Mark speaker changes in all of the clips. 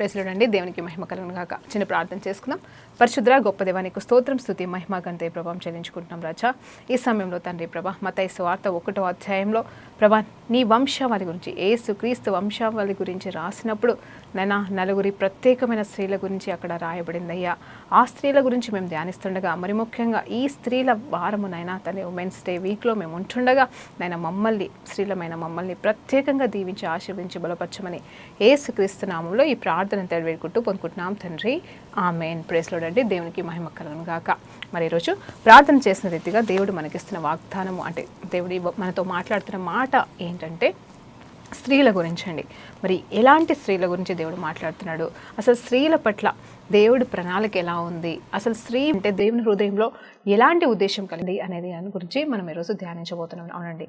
Speaker 1: ప్రైజ్లాడండి. దేవునికి మహిమ కలుగును గాక. చిన్న ప్రార్థన చేసుకుందాం. పరిశుద్ర గొప్ప దేవానికి స్తోత్రం, స్తుతి, మహిమ, ఘనత, ప్రభావం చెల్లించుకుంటున్నాం రాజా. ఈ సమయంలో తండ్రి ప్రభా మత్తయి సువార్త 1వ అధ్యాయంలో ప్రభా నీ వంశావళి గురించి, యేసు క్రీస్తు వంశావళి గురించి రాసినప్పుడు నైనా నలుగురి ప్రత్యేకమైన స్త్రీల గురించి అక్కడ రాయబడిందయ్యా. ఆ స్త్రీల గురించి మేము ధ్యానిస్తుండగా, మరి ముఖ్యంగా ఈ స్త్రీల వారమునైనా తన ఉమెన్స్ డే వీక్లో మేము ఉంటుండగా నైనా మమ్మల్ని, స్త్రీలమైన మమ్మల్ని ప్రత్యేకంగా దీవించి ఆశీర్వదించి బలపరచమని యేసు క్రీస్తు నామంలో ఈ ప్రార్థన వేడుకుంటూ పొందుకుంటున్నాం తండ్రి. ఆమేన్. ప్రైజ్ లార్డ్ అండి. దేవునికి మహిమ కలుగును గాక. మరి ఈరోజు ప్రార్థన చేసిన రీతిగా దేవుడు మనకిస్తున్న వాగ్దానము, అంటే దేవుడు మనతో మాట్లాడుతున్న మాట ఏంటంటే స్త్రీల గురించి అండి. మరి ఎలాంటి స్త్రీల గురించి దేవుడు మాట్లాడుతున్నాడు, అసలు స్త్రీల పట్ల దేవుడి ప్రణాళిక ఎలా ఉంది, అసలు స్త్రీ అంటే దేవుని హృదయంలో ఎలాంటి ఉద్దేశం కలిగింది అనేది దాని గురించి మనం ఈరోజు ధ్యానించబోతున్నాం. అవునండి,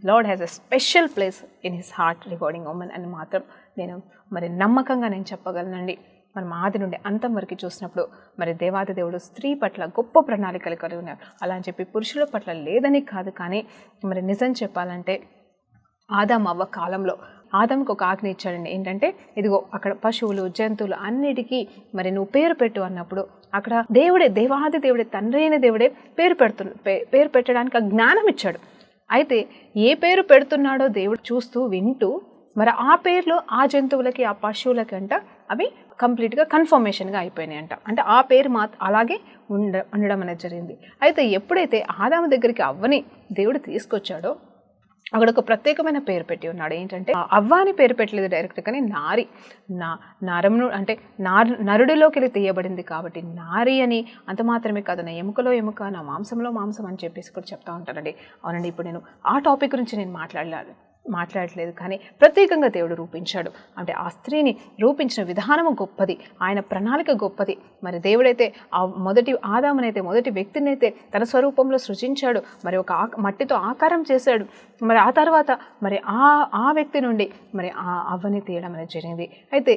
Speaker 1: lord has a special place in his heart regarding women అని మాత్రం నేను మరి నమ్మకంగా నేను చెప్పగలనండి. మనం ఆది నుండి అంతం వరకు చూసినప్పుడు మరి దేవాది దేవుడు స్త్రీ పట్ల గొప్ప ప్రణాళికలు కలిగి ఉన్నారు. అలా అని చెప్పి పురుషుల పట్ల లేదని కాదు, కానీ మరి నిజం చెప్పాలంటే ఆదాం అవ్వ కాలంలో ఆదాంకి ఒక ఆజ్ఞ ఇచ్చాడండి. ఏంటంటే ఇదిగో అక్కడ పశువులు జంతువులు అన్నిటికీ మరి నువ్వు పేరు పెట్టు అన్నప్పుడు అక్కడ దేవుడే, దేవాది దేవుడే, తండ్రి అయిన దేవుడే పేరు పెట్టడానికి ఆ జ్ఞానం ఇచ్చాడు. అయితే ఏ పేరు పెడుతున్నాడో దేవుడు చూస్తూ వింటూ మరి ఆ పేర్లు ఆ జంతువులకి ఆ పశువులకి అంట అవి కంప్లీట్గా కన్ఫర్మేషన్గా అయిపోయినాయి అంట. అంటే ఆ పేరు అలాగే ఉండడం అనేది జరిగింది. అయితే ఎప్పుడైతే ఆదాము దగ్గరికి అవ్వని దేవుడు తీసుకొచ్చాడో అక్కడ ఒక ప్రత్యేకమైన పేరు పెట్టి ఉన్నాడు. ఏంటంటే అవ్వ అని పేరు పెట్టలేదు డైరెక్ట్, కానీ నారి, నరమును అంటే నరుడిలోకి వెళ్ళి తీయబడింది కాబట్టి నారి అని. అంత మాత్రమే కాదు, నా ఎముకలో ఎముక, నా మాంసంలో మాంసం అని చెప్పేసి కూడా చెప్తా ఉంటానండి. అవునండి, ఇప్పుడు నేను ఆ టాపిక్ గురించి నేను మాట్లాడట్లేదు, కానీ ప్రత్యేకంగా దేవుడు రూపించాడు. అంటే ఆ స్త్రీని రూపించిన విధానము గొప్పది, ఆయన ప్రణాళిక గొప్పది. మరి దేవుడైతే ఆ మొదటి ఆదామునైతే, మొదటి వ్యక్తినైతే తన స్వరూపంలో సృజించాడు. మరి ఒక మట్టితో ఆకారం చేశాడు. మరి ఆ తర్వాత మరి ఆ వ్యక్తి నుండి మరి ఆ అవ్వని తీయడం అనేది జరిగింది. అయితే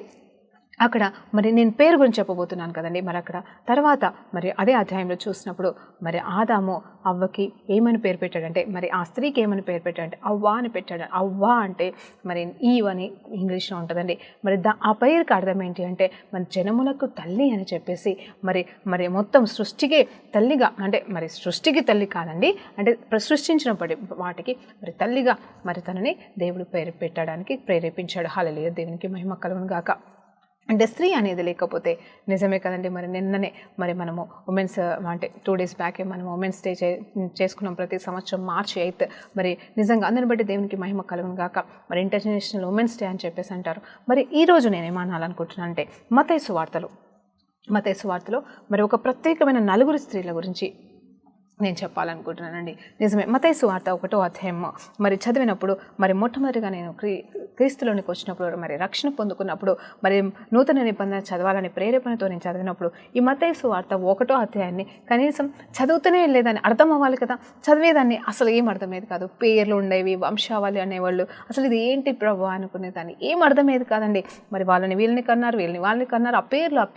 Speaker 1: అక్కడ మరి నేను పేరు గురించి చెప్పబోతున్నాను కదండి. మరి అక్కడ తర్వాత మరి అదే అధ్యాయంలో చూసినప్పుడు మరి ఆదాము అవ్వకి ఏమని పేరు పెట్టాడంటే, మరి ఆ స్త్రీకి ఏమని పేరు పెట్టాడంటే అవ్వ అని పెట్టాడు. అవ్వ అంటే మరి ఈవ్ అని ఇంగ్లీష్లో ఉంటుందండి. మరి ఆ పేరుకి అర్థం ఏంటి అంటే మరి జనములకు తల్లి అని చెప్పేసి, మరి మొత్తం సృష్టికి తల్లిగా, అంటే మరి సృష్టికి తల్లి కాదండి, అంటే సృష్టించినప్పటి వాటికి మరి తల్లిగా మరి తనని దేవుడు పేరు పెట్టడానికి ప్రేరేపించాడు. హల్లెలూయా, దేవునికి మహిమ కలుగును గాక. అంటే స్త్రీ అనేది లేకపోతే నిజమే కదండి. మరి నిన్ననే మరి మనము ఉమెన్స్ అంటే 2 days బ్యాకే మనం ఉమెన్స్ డే చేసుకున్నాం. ప్రతి సంవత్సరం March 8th. మరి నిజంగా అందరిని బట్టి దేవునికి మహిమ కలుగును గాక. మరి ఇంటర్నేషనల్ ఉమెన్స్ డే అని చెప్పేసి అంటారు. మరి ఈరోజు నేను ఏమనాలనుకుంటున్నాను అంటే మత్తయి సువార్తలో మరి ఒక ప్రత్యేకమైన నలుగురు స్త్రీల గురించి నేను చెప్పాలనుకుంటున్నానండి. నిజమే, మత్తయి సువార్త 1వ అధ్యాయం మరి చదివినప్పుడు మరి మొట్టమొదటిగా నేను క్రీస్తులోనికి వచ్చినప్పుడు మరి రక్షణ పొందుకున్నప్పుడు మరి నూతన నిబంధన చదవాలని ప్రేరేపణతో నేను చదివినప్పుడు ఈ మత్తయి సువార్త 1వ అధ్యాయాన్ని కనీసం చదువుతూనే లేదని అర్థం అవ్వాలి కదా, చదివేదాన్ని అసలు ఏం అర్థమయ్యేది కాదు. పేర్లు ఉండేవి, వంశావళి అనేవాళ్ళు, అసలు ఇది ఏంటి ప్రభు అనుకునేదాన్ని, ఏం అర్థమయ్యేది కాదండి. మరి వీళ్ళని కన్నారు, వాళ్ళని కన్నారు, ఆ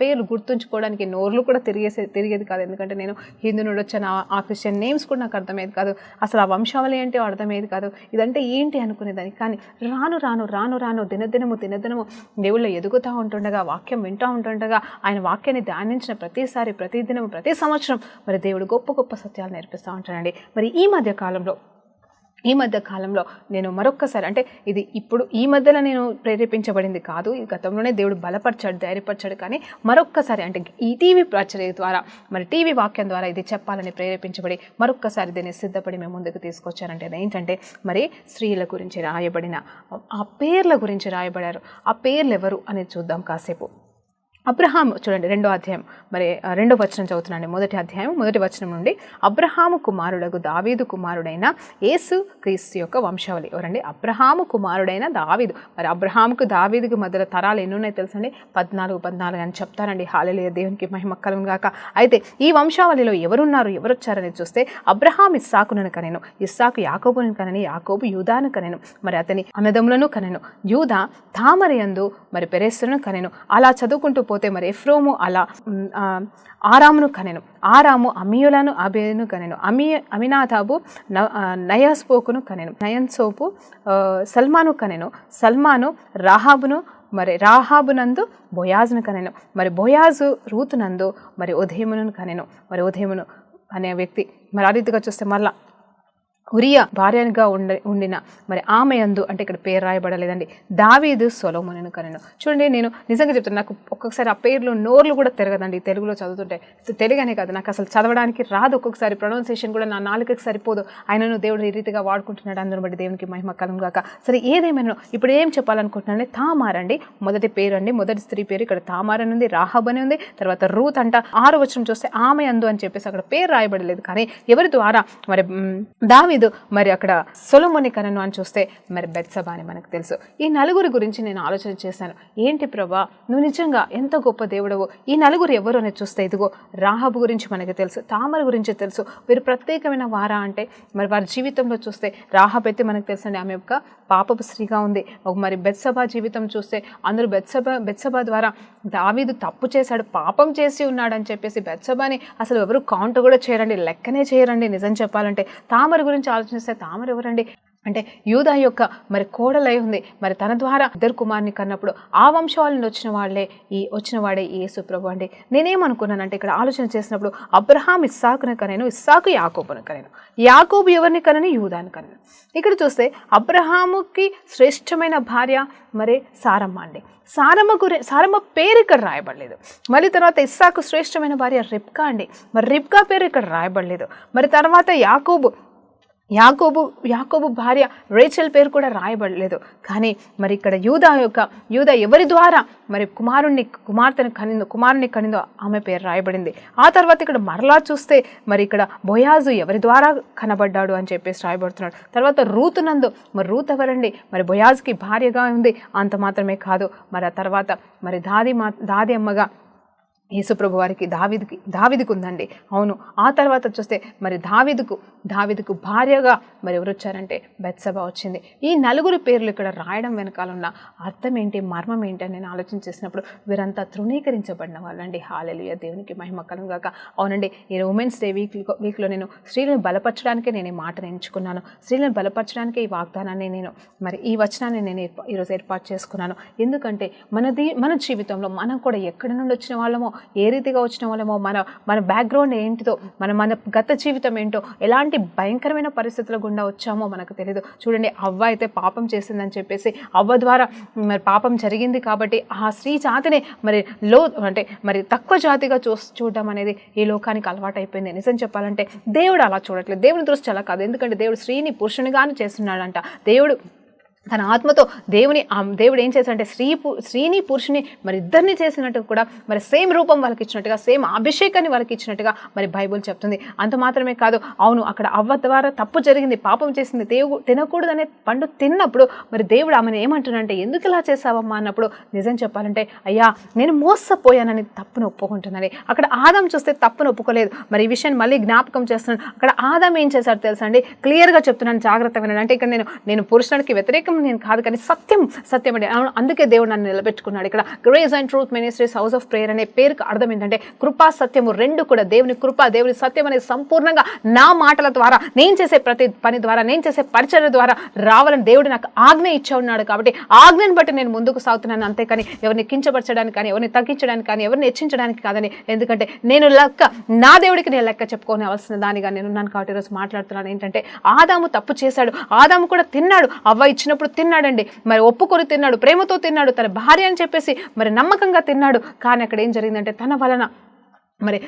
Speaker 1: పేర్లు గుర్తుంచుకోవడానికి నోర్లు కూడా తిరిగేది కాదు. ఎందుకంటే నేను హిందూ నుండి వచ్చాను, ఆ క్రిస్టియన్ నేమ్స్ కూడా నాకు అర్థమయ్యేది కాదు, అసలు ఆ వంశావళి ఏంటో అర్థమయ్యేది కాదు, ఇదంటే ఏంటి అనుకునేదాన్ని. కానీ రాను దినదినము దేవుళ్ళు ఎదుగుతూ ఉంటుండగా, వాక్యం వింటూ ఉంటుండగా, ఆయన వాక్యాన్ని ధ్యానించిన ప్రతిసారి, ప్రతిదినము, ప్రతి సంవత్సరం మరి దేవుడు గొప్ప గొప్ప సత్యాలు నేర్పిస్తూ ఉంటాడండి. మరి ఈ మధ్య కాలంలో నేను మరొక్కసారి, అంటే ఇది ఇప్పుడు ఈ మధ్యలో నేను ప్రేరేపించబడింది కాదు, ఈ గతంలోనే దేవుడు బలపరిచాడు, ధైర్యపరిచాడు, కానీ మరొక్కసారి అంటే ఈ టీవీ ప్రచురణ ద్వారా, మరి టీవీ వాక్యం ద్వారా ఇది చెప్పాలని ప్రేరేపించబడి మరొక్కసారి దీన్ని సిద్ధపడి మేము ముందుకు తీసుకొచ్చారంటే ఏంటంటే మరి స్త్రీల గురించి రాయబడిన ఆ పేర్ల గురించి రాయబడారు. ఆ పేర్లు ఎవరు అనేది చూద్దాం కాసేపు. అబ్రహాము చూడండి, 2వ అధ్యాయం మరి 2వ వచనం చదువుతున్నాండి. 1వ అధ్యాయం 1వ వచనం నుండి అబ్రహాము కుమారుడగు దావీదు కుమారుడైన యేసు క్రీస్తు యొక్క వంశావళి. ఎవరండి? అబ్రహాము కుమారుడైన దావీదు. మరి అబ్రహాముకు దావీదుకు మధ్యలో తరాలు ఎన్ని ఉన్నాయి తెలుసండి? 14 అని చెప్తారండి. హల్లెలూయా, దేవునికి మహిమ కలుగును గాక. అయితే ఈ వంశావళిలో ఎవరున్నారు, ఎవరొచ్చారని చూస్తే అబ్రహాం ఇస్సాకును కనెను, ఇస్సాకు యాకోబును కనెను, యాకోబు యూదాను కనెను, మరి అతని అన్నదమ్ములను కనెను, యూదా తామరయందు మరి పెరెస్సును కనెను. అలా చదువుకుంటూ పోతే మరి ఎఫ్రోము అలా ఆరామును కనెను, ఆరాము అమీయులను అబేను కనెను, అమినాదాబు నయస్పోకును కనెను, నయన్సోపు సల్మాను కనెను, సల్మాను రాహాబును మరి రాహాబునందు బోయాజును కనెను, మరి బోయాజు రూతునందు మరి ఉదయమును కనెను. మరి ఉదయమును అనే వ్యక్తి మరి ఆ రీతిగా చూస్తే మళ్ళా ఉరియా భార్యగా ఉండిన మరి ఆమె యందు, అంటే ఇక్కడ పేరు రాయబడలేదండి, దావీదు సొలొమోనును కనెను. చూడండి, నేను నిజంగా చెప్తాను, నాకు ఒక్కొక్కసారి ఆ పేర్లు నోర్లు కూడా తిరగదండి తెలుగులో చదువుతుంటే. తెలుగనే కాదు, నాకు అసలు చదవడానికి రాదు, ఒక్కొక్కసారి ప్రొనౌన్సియేషన్ కూడా నా నాలుకకి సరిపోదు. ఆయనను దేవుడు ఈ రీతిగా వాడుకుంటున్నాడు, అందుని బట్టి దేవునికి మహిమ కలుగును గాక. సరే, ఏదేమైనా ఇప్పుడు ఏం చెప్పాలనుకుంటున్నాను, తామారండి మొదటి పేరు అండి, మొదటి స్త్రీ పేరు ఇక్కడ తామారని ఉంది, రాహాబ్ అని ఉంది. తర్వాత రూత్ అంట. 6వ వచనం చూస్తే ఆమె యందు అని చెప్పేసి అక్కడ పేరు రాయబడలేదు, కానీ ఎవరి ద్వారా మరి దావీదు మరి అక్కడ సొలొమోను కనెను అని చూస్తే మరి బెత్షెబా అని మనకు తెలుసు. ఈ నలుగురి గురించి నేను ఆలోచన చేశాను, ఏంటి ప్రభా నువ్వు నిజంగా ఎంత గొప్ప దేవుడవు. ఈ నలుగురు ఎవరు అని చూస్తే ఇదిగో రాహాబు గురించి మనకి తెలుసు, తామర గురించి తెలుసు. వీరు ప్రత్యేకమైన వారా అంటే మరి వారి జీవితంలో చూస్తే రాహాబ్ అయితే మనకు తెలుసండి, ఆమె యొక్క పాపపు స్త్రీగా ఉంది. మరి బెత్షెబా జీవితం చూస్తే అందరూ బెత్షెబా ద్వారా దావీదు తప్పు చేశాడు, పాపం చేసి ఉన్నాడు అని చెప్పేసి బెత్షెబాని అసలు ఎవరు కౌంట్ కూడా చేయరండి, లెక్కనే చేయరండి. నిజం చెప్పాలంటే తామర గురించి ఆలోచిస్తే తామర ఎవరండి అంటే యూదా యొక్క మరి కోడలై ఉంది. మరి తన ద్వారా ఇద్దరు కుమారుని కన్నప్పుడు ఆ వంశాల నుండి వచ్చిన వాడే యేసు ప్రభు అండి. నేనేమనుకున్నానంటే ఇక్కడ ఆలోచన చేసినప్పుడు అబ్రహాం ఇస్సాకును కనెను, ఇస్సాకు యాకోబును కనెను, యాకోబు ఎవరిని కనెను, యూదాను కనెను. ఇక్కడ చూస్తే అబ్రహాముకి శ్రేష్టమైన భార్య మరి సారమ్మ అండి. సారమ్మ పేరు ఇక్కడ రాయబడలేదు. మళ్ళీ తర్వాత ఇస్సాకు శ్రేష్టమైన భార్య రిబ్కా అండి. మరి రిబ్కా పేరు ఇక్కడ రాయబడలేదు. మరి తర్వాత యాకోబు భార్య రేచెల్ పేరు కూడా రాయబడలేదు. కానీ మరి ఇక్కడ యూదా ఎవరి ద్వారా మరి కుమారుని కనిందో ఆమె పేరు రాయబడింది. ఆ తర్వాత ఇక్కడ మరలా చూస్తే మరి ఇక్కడ బోయాజు ఎవరి ద్వారా కనబడ్డాడు అని చెప్పేసి రాయబడుతున్నాడు. తర్వాత రూతునందు, మరి రూత్ ఎవరండి, మరి బోయాజుకి భార్యగా ఉంది. అంత మాత్రమే కాదు, మరి ఆ తర్వాత మరి దాది అమ్మగా యేసుప్రభు వారికి దావీదుకు ఉందండి. అవును, ఆ తర్వాత చూస్తే మరి దావీదుకు భార్యగా మరి ఎవరు వచ్చారంటే బెత్షెబా వచ్చింది. ఈ నలుగురు పేర్లు ఇక్కడ రాయడం వెనకాల ఉన్న అర్థం ఏంటి, మర్మం ఏంటి అని నేను ఆలోచన చేసినప్పుడు వీరంతా తృణీకరించబడిన వాళ్ళండి. హల్లెలూయా, దేవునికి మహిమ కలుగును గాక. అవునండి, ఈ ఉమెన్స్ డే వీక్లో నేను స్త్రీలను బలపరచడానికే నేను ఈ మాటను ఎంచుకున్నాను. స్త్రీలను బలపరచడానికే ఈ వాగ్దానాన్ని నేను మరి ఈ వచనాన్ని నేను ఈరోజు ఏర్పాటు చేసుకున్నాను. ఎందుకంటే మన జీవితంలో మనం కూడా ఎక్కడి నుండి వచ్చిన వాళ్ళమో, ఏ రీతిగా వచ్చిన వాళ్ళమో, మన బ్యాక్గ్రౌండ్ ఏంటిదో, మన గత జీవితం ఏంటో, ఎలాంటి భయంకరమైన పరిస్థితుల గుండా వచ్చామో మనకు తెలియదు. చూడండి, అవ్వ అయితే పాపం చేసిందని చెప్పేసి అవ్వ ద్వారా మరి పాపం జరిగింది కాబట్టి ఆ స్త్రీ జాతిని మరి తక్కువ జాతిగా చూడడం అనేది ఈ లోకానికి అలవాటు అయిపోయింది. నిజం చెప్పాలంటే దేవుడు అలా చూడట్లేదు, దేవుని దృష్టి అలా కాదు. ఎందుకంటే దేవుడు స్త్రీని పురుషునిగానే చేస్తున్నాడంట. దేవుడు తన ఆత్మతో దేవుడు ఏం చేశాడంటే స్త్రీని పురుషుని మరి ఇద్దరిని చేసినట్టు కూడా మరి సేమ్ రూపం వాళ్ళకి ఇచ్చినట్టుగా, సేమ్ అభిషేకాన్ని వాళ్ళకి ఇచ్చినట్టుగా మరి బైబుల్ చెప్తుంది. అంత మాత్రమే కాదు, అవును అక్కడ అవ్వ ద్వారా తప్పు జరిగింది, పాపం చేసింది. దేవుడు తినకూడదనే పండు తిన్నప్పుడు మరి దేవుడు ఆమెను ఏమంటున్నాడంటే ఎందుకు ఇలా చేసావమ్మా అన్నప్పుడు నిజం చెప్పాలంటే అయ్యా నేను మోసపోయానని తప్పును ఒప్పుకుంటున్నాను. అక్కడ ఆదాం చూస్తే తప్పును ఒప్పుకోలేదు. మరి ఈ విషయాన్ని మళ్ళీ జ్ఞాపకం చేస్తున్నాను. అక్కడ ఆదాం ఏం చేశాడు తెలుసా అండి, క్లియర్గా చెప్తున్నాను, జాగ్రత్తగా వినండి. అంటే ఇక్కడ నేను పురుషునికి వ్యతిరేకం నేను కాదు, కానీ సత్యం అండి. అందుకే దేవుడు నన్ను నిలబెట్టుకున్నాడు. ఇక్కడ grace and truth ministries house of prayer అనే పేరుకి అర్థం ఏంటంటే కృపా సత్యము రెండు కూడా, దేవుని కృప దేవుని సత్యం అనేది సంపూర్ణంగా నా మాటల ద్వారా, నేను చేసే ప్రతి పని ద్వారా, నేను చేసే పరిచర్య ద్వారా రావాలని దేవుడు నాకు ఆజ్ఞ ఇచ్చే ఉన్నాడు. కాబట్టి ఆజ్ఞను బట్టి నేను ముందుకు సాగుతున్నాను, అంతేకాని ఎవరిని కించపరచడానికి కానీ, ఎవరిని తగ్గించడానికి కానీ, ఎవరిని హెచ్చించడానికి కాదని. ఎందుకంటే నేను నా దేవుడికి నేను లెక్క చెప్పుకోవాల్సిన దానిగా నేను ఉన్నాను. కాబట్టి ఈరోజు మాట్లాడుతున్నాను ఏంటంటే ఆదాము తప్పు చేశాడు, ఆదాము కూడా తిన్నాడు, అవ్వ ఇచ్చినప్పుడు తిన్నాడండి, మరి ఒప్పుకొని తిన్నాడు, ప్రేమతో తిన్నాడు, తన భార్య అని చెప్పేసి మరి నమ్మకంగా తిన్నాడు. కానీ అక్కడ ఏం జరిగిందంటే తన వలన మరి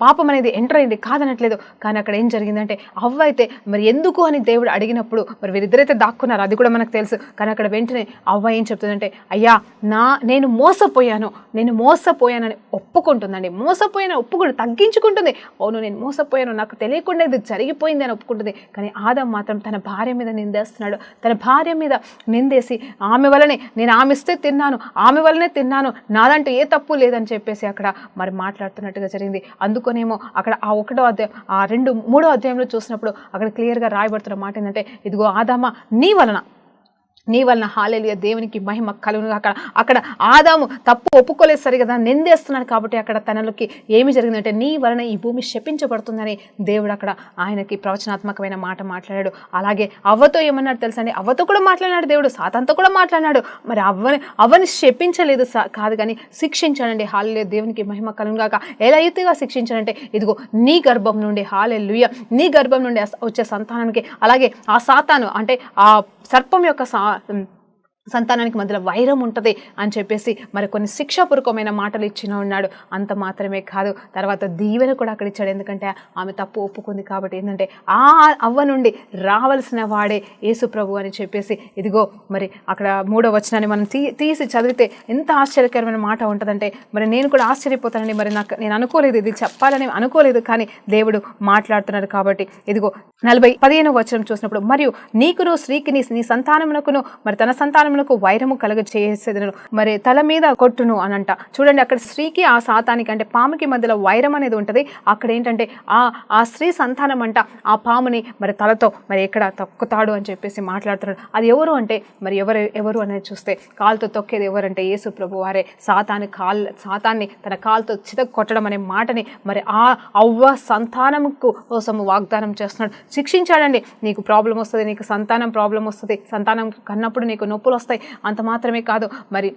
Speaker 1: పాపం అనేది ఎంటర్ అయింది, కాదనట్లేదు. కానీ అక్కడ ఏం జరిగిందంటే అవ్వ అయితే మరి ఎందుకు అని దేవుడు అడిగినప్పుడు మరి వీరిద్దరైతే దాక్కున్నారు, అది కూడా మనకు తెలుసు. కానీ అక్కడ వెంటనే అవ్వ ఏం చెప్తుందంటే అయ్యా నేను మోసపోయానని ఒప్పుకుంటుందండి. ఒప్పుకుంటుంది, తగ్గించుకుంటుంది. అవును నేను మోసపోయాను, నాకు తెలియకుండా ఇది జరిగిపోయింది అని ఒప్పుకుంటుంది. కానీ ఆదాం మాత్రం తన భార్య మీద నిందేస్తున్నాడు. తన భార్య మీద నిందేసి ఆమె వల్లనే నేను ఆమె వల్లనే తిన్నాను, నాదంటూ ఏ తప్పు లేదని చెప్పేసి అక్కడ మరి మాట్లాడుతున్నట్టుగా జరిగింది. అందుకనేమో అక్కడ ఆ 1వ అధ్యాయం 3వ అధ్యాయంలో చూసినప్పుడు అక్కడ క్లియర్గా రాయబడుతున్న మాట ఏంటంటే ఇదిగో ఆదామా నీ వలన నీ వలన హల్లెలూయా దేవునికి మహిమ కలుగును. అక్కడ ఆదాము తప్పు ఒప్పుకోలేదు సరిగా, దాన్ని నిందేస్తున్నాడు కాబట్టి అక్కడ తనలోకి ఏమి జరిగిందంటే నీ వలన ఈ భూమి శపించబడుతుందని దేవుడు అక్కడ ఆయనకి ప్రవచనాత్మకమైన మాట మాట్లాడాడు. అలాగే అవ్వతో ఏమన్నాడు తెలుసండి, అవ్వతో కూడా మాట్లాడినాడు దేవుడు, సాతానుతో కూడా మాట్లాడినాడు. మరి అవ్వని శపించలేదు కాదు కానీ శిక్షించాడండి. హల్లెలూయా దేవునికి మహిమ కలుగును గాక. ఎలా రీతిగా శిక్షించాడంటే ఇదిగో నీ గర్భం నుండి, హల్లెలూయా నీ గర్భం నుండి వచ్చే సంతానానికి, అలాగే ఆ సాతాను అంటే ఆ సర్పం యొక్క సంతానానికి మధ్యలో వైరం ఉంటుంది అని చెప్పేసి మరి కొన్ని శిక్షాపూర్వకమైన మాటలు ఇచ్చిన ఉన్నాడు. అంత మాత్రమే కాదు, తర్వాత దీవెన కూడా అక్కడ ఇచ్చాడు. ఎందుకంటే ఆమె తప్పు ఒప్పుకుంది కాబట్టి ఏంటంటే ఆ అవ్వ నుండి రావాల్సిన వాడే యేసు ప్రభు అని చెప్పేసి ఇదిగో మరి అక్కడ 3వ వచనాన్ని మనం తీసి చదివితే ఎంత ఆశ్చర్యకరమైన మాట ఉంటుందంటే మరి నేను కూడా ఆశ్చర్యపోతానండి. మరి నేను అనుకోలేదు, ఇది చెప్పాలని అనుకోలేదు, కానీ దేవుడు మాట్లాడుతున్నాడు కాబట్టి ఇదిగో 15వ వచనం చూసినప్పుడు మరియు నీకును స్త్రీకి నీ సంతానమునకును మరి తన సంతానమునకు వైరము కలుగ చేసేదను, మరి తల మీద కొట్టును అనంట. చూడండి అక్కడ స్త్రీకి ఆ సాతానికి అంటే పాముకి మధ్యలో వైరం అనేది ఉంటుంది. అక్కడ ఏంటంటే ఆ స్త్రీ సంతానం అంట ఆ పాముని మరి తలతో మరి ఎక్కడ తొక్కుతాడు అని చెప్పేసి మాట్లాడుతున్నాడు. అది ఎవరు అంటే మరి ఎవరు అనేది చూస్తే కాలుతో తొక్కేది ఎవరంటే యేసు ప్రభు వారే. సాతాన్ని తన కాలుతో చితక కొట్టడం అనే మాటని మరి ఆ అవ్వ సంతానం కోసం వాగ్దానం చేస్తున్నాడు. శిక్షించాడండి. నీకు ప్రాబ్లం వస్తుంది, నీకు సంతానం ప్రాబ్లం వస్తుంది, సంతానం కన్నప్పుడు నీకు నొప్పులు వస్తాయి. అంత మాత్రమే కాదు, మరి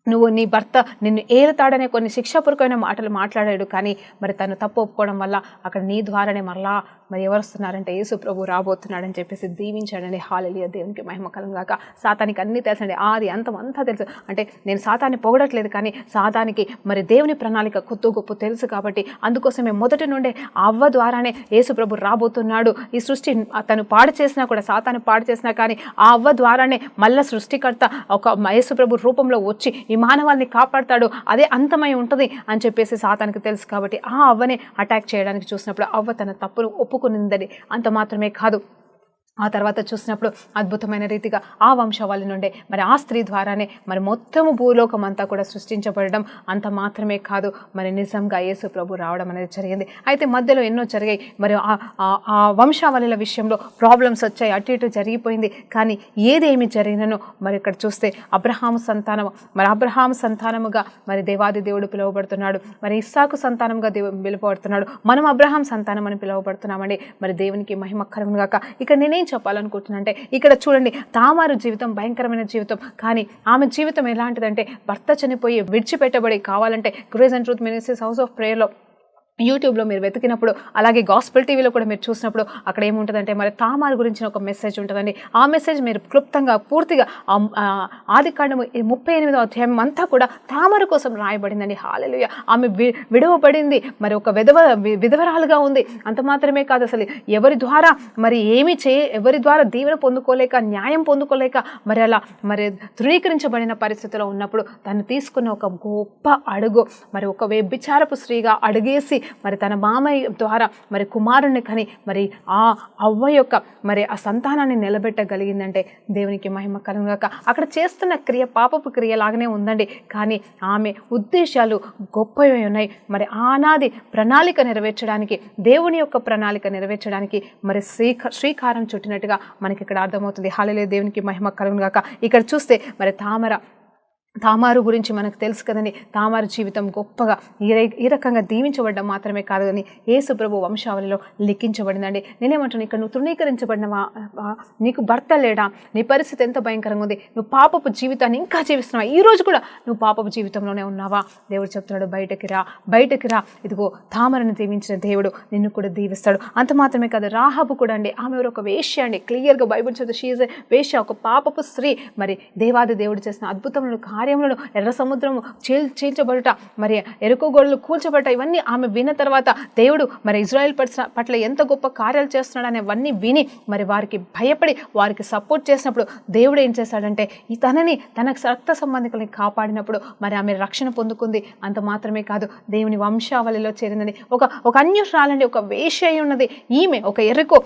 Speaker 1: నువ్వు నీ భర్త నిన్ను ఏలుతాడనే కొన్ని శిక్షాపూర్వకమైన మాటలు మాట్లాడాడు. కానీ మరి తను తప్పు ఒప్పుకోవడం వల్ల అక్కడ నీ ద్వారానే మరలా మరి ఎవరు వస్తున్నారంటే యేసు ప్రభు రాబోతున్నాడని చెప్పేసి దీవించాడండి. హల్లెలూయా దేవునికి మహిమ కలుగును గాక. సాతానికి అన్నీ తెలుసండి, ఆది అంతా తెలుసు. అంటే నేను సాతాన్ని పొగడట్లేదు, కానీ సాతానికి మరి దేవుని ప్రణాళిక కొత్త గొప్ప తెలుసు కాబట్టి అందుకోసమే మొదటి నుండే అవ్వ ద్వారానే యేసు ప్రభు రాబోతున్నాడు. ఈ సృష్టి తను పాడు చేసినా కూడా, సాతాను పాడు చేసినా కానీ ఆ అవ్వ ద్వారానే మళ్ళా సృష్టికర్త ఒక యేసు ప్రభు రూపంలో వచ్చి ఈ మానవాల్ని కాపాడతాడు, అదే అంతమై ఉంటుంది అని చెప్పేసి సాతానికి తెలుసు. కాబట్టి ఆ అవ్వనే అటాక్ చేయడానికి చూసినప్పుడు అవ్వ తన తప్పును ఒప్పుకునిందని. అంత మాత్రమే కాదు, ఆ తర్వాత చూసినప్పుడు అద్భుతమైన రీతిగా ఆ వంశవాళి నుండే మరి ఆ స్త్రీ ద్వారానే మరి మొత్తము భూలోకం అంతా కూడా సృష్టించబడడం. అంత మాత్రమే కాదు, మరి నిజంగా యేసు ప్రభు రావడం అనేది జరిగింది. అయితే మధ్యలో ఎన్నో జరిగాయి. మరి ఆ వంశావళిల విషయంలో ప్రాబ్లమ్స్ వచ్చాయి, అటు ఇటు జరిగిపోయింది. కానీ ఏదేమి జరిగినను మరి ఇక్కడ చూస్తే అబ్రహాము సంతానము, మరి అబ్రహాము సంతానముగా మరి దేవాది దేవుడు పిలువబడుతున్నాడు, మరి ఇస్సాకు సంతానంగా పిలువబడుతున్నాడు. మనం అబ్రహాం సంతానం అని పిలువబడుతున్నామండి. మరి దేవునికి మహిమ కలుగును గాక. ఇక్కడ నేనేం చెప్పాలనుకుంటున్నా అంటే ఇక్కడ చూడండి, తామారు జీవితం భయంకరమైన జీవితం. కానీ ఆమె జీవితం ఎలాంటిదంటే భర్త చనిపోయి విడిచిపెట్టబడి, కావాలంటే grace and truth ministries house of ప్రేయర్లో యూట్యూబ్లో మీరు వెతికినప్పుడు, అలాగే గాస్పెల్ టీవీలో కూడా మీరు చూసినప్పుడు అక్కడ ఏముంటుందంటే మరి తామారు గురించిన ఒక మెసేజ్ ఉంటుందండి. ఆ మెసేజ్ మీరు క్లుప్తంగా పూర్తిగా ఆదికాండము 38వ అధ్యాయం అంతా కూడా తామారు కోసం రాయబడిందండి. హల్లెలూయా. ఆమె విడవబడింది, మరి ఒక విధవరాలుగా ఉంది. అంత మాత్రమే కాదు, అసలు ఎవరి ద్వారా మరి ఎవరి ద్వారా దీవెన పొందుకోలేక, న్యాయం పొందుకోలేక మరి అలా మరి ధృవీకరించబడిన పరిస్థితిలో ఉన్నప్పుడు తను తీసుకున్న ఒక గొప్ప అడుగు, మరి ఒక వ్యభిచారపు స్త్రీగా అడుగేసి మరి తన మామయ్య ద్వారా మరి కుమారుని కని మరి ఆ అవ్వ యొక్క మరి ఆ సంతానాన్ని నిలబెట్టగలిగిందంటే దేవునికి మహిమ కలుగును గాక. అక్కడ చేస్తున్న క్రియ పాపపు క్రియ లాగానే ఉందండి, కానీ ఆమె ఉద్దేశాలు గొప్పవి ఉన్నాయి. మరి ఆనాది ప్రణాళిక నెరవేర్చడానికి, దేవుని యొక్క ప్రణాళిక నెరవేర్చడానికి మరి శ్రీకారం చుట్టినట్టుగా మనకి ఇక్కడ అర్థమవుతుంది. హల్లెలూయా దేవునికి మహిమ కలుగును గాక. ఇక్కడ చూస్తే మరి తామారు గురించి మనకు తెలుసు కదండి. తామారు జీవితం గొప్పగా ఈ రకంగా దీవించబడ్డం మాత్రమే కాదు, కానీ యేసు ప్రభు వంశావళిలో లిఖించబడిందండి. నేనేమంటాను, ఇక్కడ నువ్వు తృణీకరించబడినవా, నీకు భర్త లేడా, నీ పరిస్థితి ఎంత భయంకరంగా ఉంది, నువ్వు పాపపు జీవితాన్ని ఇంకా జీవిస్తున్నావా, ఈ రోజు కూడా నువ్వు పాపపు జీవితంలోనే ఉన్నావా, దేవుడు చెప్తున్నాడు బయటకి రా. ఇదిగో తామరను దీవించిన దేవుడు నిన్ను కూడా దీవిస్తాడు. అంత మాత్రమే కాదు, రాహాబు కూడా అండి, ఆమె ఒక వేశ్య అండి. క్లియర్గా బైబిల్ చదువు, షీ ఈజ్ ఎ వేశ్య, ఒక పాపపు స్త్రీ. మరి దేవాది దేవుడు చేసిన అద్భుతములను కార్యములను, ఎర్ర సముద్రము చీల్చబడుట, మరి ఎరుకు గోడలు కూల్చబడట, ఇవన్నీ ఆమె విన్న తర్వాత దేవుడు మరి ఇజ్రాయెల్ పట్ల ఎంత గొప్ప కార్యాలు చేస్తున్నాడు అనేవన్నీ విని మరి వారికి భయపడి వారికి సపోర్ట్ చేసినప్పుడు దేవుడు ఏం చేశాడంటే తన రక్త సంబంధికుల్ని కాపాడినప్పుడు మరి ఆమె రక్షణ పొందుకుంది. అంత మాత్రమే కాదు, దేవుని వంశావళిలో చేరిందని. ఒక అన్యురాలండి, ఒక వేశ్య ఉన్నది ఈమె, ఒక ఎరుకో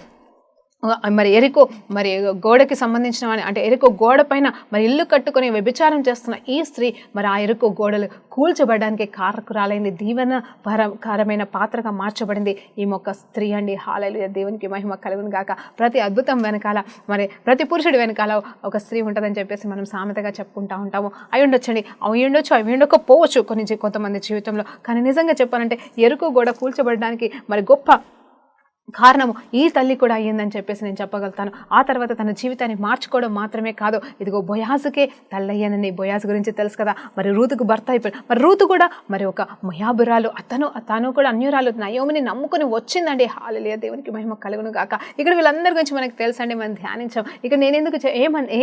Speaker 1: మరి ఎరికో మరి గోడకి సంబంధించిన వాడిని, అంటే ఎరికో గోడ పైన మరి ఇల్లు కట్టుకొని వ్యభిచారం చేస్తున్న ఈ స్త్రీ మరి ఆ ఎరికో గోడలు కూల్చబడడానికి కారకురాలైంది, దీవెనకరమైన పాత్రగా మార్చబడింది ఈ మొక్క స్త్రీ అండి. హల్లెలూయా, దేవునికి మహిమ కలుగును గాక. ప్రతి అద్భుతం వెనకాల మరి ప్రతి పురుషుడి వెనకాల ఒక స్త్రీ ఉంటుందని చెప్పేసి మనం సామెతగా చెప్పుకుంటూ ఉంటాము. అవి ఉండొచ్చండి, అవి ఉండొచ్చు, అవి ఉండకపోవచ్చు కొంతమంది జీవితంలో. కానీ నిజంగా చెప్పాలంటే ఎరుకో గోడ కూల్చబడడానికి మరి గొప్ప కారణము ఈ తల్లి కూడా అయ్యిందని చెప్పేసి నేను చెప్పగలుగుతాను. ఆ తర్వాత తన జీవితాన్ని మార్చుకోవడం మాత్రమే కాదు, ఇదిగో బోయాజుకే తల్లి అయ్యానండి. బోయాజు గురించి తెలుసు కదా, మరి రూతుకు భర్త అయిపోయాడు. మరి రూతు కూడా మరి ఒక మొయాబురాలు, తను కూడా అన్యురాలు, నయోమిని నమ్ముకుని వచ్చిందండి. హల్లెలూయా, దేవునికి మహిమ కలుగును గాక. ఇక్కడ వీళ్ళందరి గురించి మనకు తెలుసండి, మనం ధ్యానించాం. ఇక్కడ నేను ఎందుకు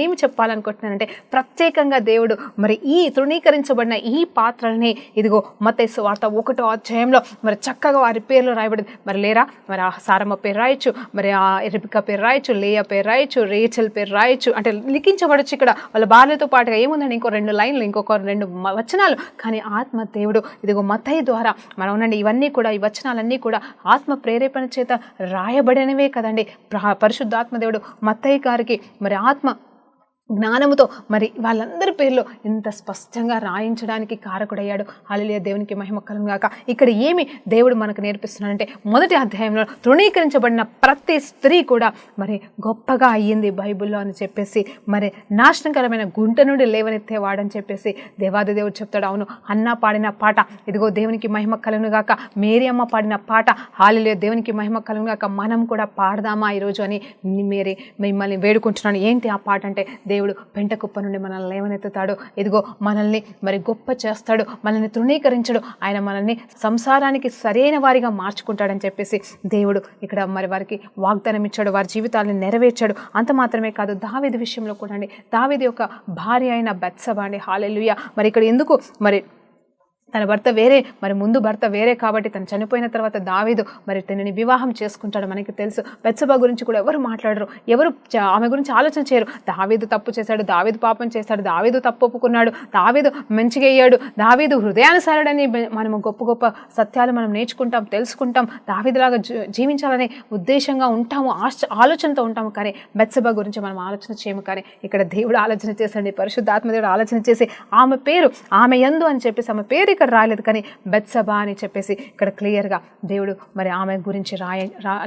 Speaker 1: ఏమి చెప్పాలనుకుంటున్నానంటే, ప్రత్యేకంగా దేవుడు మరి ఈ తృణీకరించబడిన ఈ పాత్రల్ని ఇదిగో మత్తయి సువార్త 1వ అధ్యాయంలో మరి చక్కగా వారి పేర్లు రాయబడింది. మరి లేరా, మరి సారమ్మ పేరు రాయొచ్చు, మరి ఆ రెబెకా పేరు రాయొచ్చు, లేయా పేరు రాయొచ్చు, రేచల్ పేరు రాయొచ్చు, అంటే లిఖించబడచ్చు. ఇక్కడ వాళ్ళ భార్యతో పాటుగా ఏముందండి, ఇంకో 2 లైన్లు, ఇంకొక 2 వచనాలు. కానీ ఆత్మ దేవుడు ఇదిగో మత్తయి ద్వారా మనం ఉండండి, ఇవన్నీ కూడా ఈ వచనాలన్నీ కూడా ఆత్మ ప్రేరేపణ చేత రాయబడినవే కదండి. పరిశుద్ధాత్మ దేవుడు మత్తయి గారికి మరి ఆత్మ జ్ఞానముతో మరి వాళ్ళందరి పేర్లు ఇంత స్పష్టంగా రాయించడానికి కారకుడయ్యాడు. హల్లెలూయా, దేవునికి మహిమ కలుగును గాక. ఇక్కడ ఏమి దేవుడు మనకు నేర్పిస్తున్నాడంటే, మొదటి అధ్యాయంలో తృణీకరించబడిన ప్రతి స్త్రీ కూడా మరి గొప్పగా అయ్యింది బైబిల్లో అని చెప్పేసి, మరి నాశనకరమైన గుంట నుండి లేవనెత్తేవాడని చెప్పేసి దేవాది దేవుడు చెప్తాడు. అవును, హన్నా పాడిన పాట ఇదిగో దేవునికి మహిమ కలుగును గాక. మేరీ అమ్మ పాడిన పాట హల్లెలూయా, దేవునికి మహిమ కలుగును గాక. మనం కూడా పాడదామా ఈరోజు అని మిమ్మల్ని వేడుకుంటున్నాను. ఏంటి ఆ పాట అంటే, దేవుడు పెంట కుప్ప నుండి మనల్ని లేవనెత్తుతాడు, ఇదిగో మనల్ని మరి గొప్ప చేస్తాడు, మనల్ని తృణీకరించడు, ఆయన మనల్ని సంసారానికి సరైన వారిగా మార్చుకుంటాడని చెప్పేసి దేవుడు ఇక్కడ మరి వారికి వాగ్దానం ఇచ్చాడు, వారి జీవితాలను నెరవేర్చాడు. అంత మాత్రమే కాదు, దావీదు విషయంలో కూడా అండి, దావీదు యొక్క భార్య అయిన బత్షెబ అండి. హల్లెలూయా, మరి ఇక్కడ ఎందుకు మరి తన భర్త వేరే, మరి ముందు భర్త వేరే కాబట్టి తను చనిపోయిన తర్వాత దావీదు మరి తనని వివాహం చేసుకుంటాడు. మనకి తెలుసు. బత్షెబ గురించి కూడా ఎవరు మాట్లాడరు, ఎవరు ఆమె గురించి ఆలోచన చేయరు. దావీదు తప్పు చేశాడు, దావీదు పాపం చేశాడు, దావీదు తప్పు ఒప్పుకున్నాడు, దావీదు మంచిగా అయ్యాడు, దావీదు హృదయానుసారుడని మనము గొప్ప గొప్ప సత్యాలు మనం నేర్చుకుంటాం, తెలుసుకుంటాం, దావీదులాగా జీవించాలనే ఉద్దేశంగా ఉంటాము, ఆలోచనతో ఉంటాము. కానీ బత్షెబ గురించి మనం ఆలోచన చేయము. కానీ ఇక్కడ దేవుడు ఆలోచన చేసండి, పరిశుద్ధాత్మదేవుడు ఆలోచన చేసి ఆమె పేరు ఆమె యందు అని చెప్పేసి ఆమె పేరు ఇక్కడ రాలేదు, కానీ బత్షెబ అని చెప్పేసి ఇక్కడ క్లియర్గా దేవుడు మరి ఆమె గురించి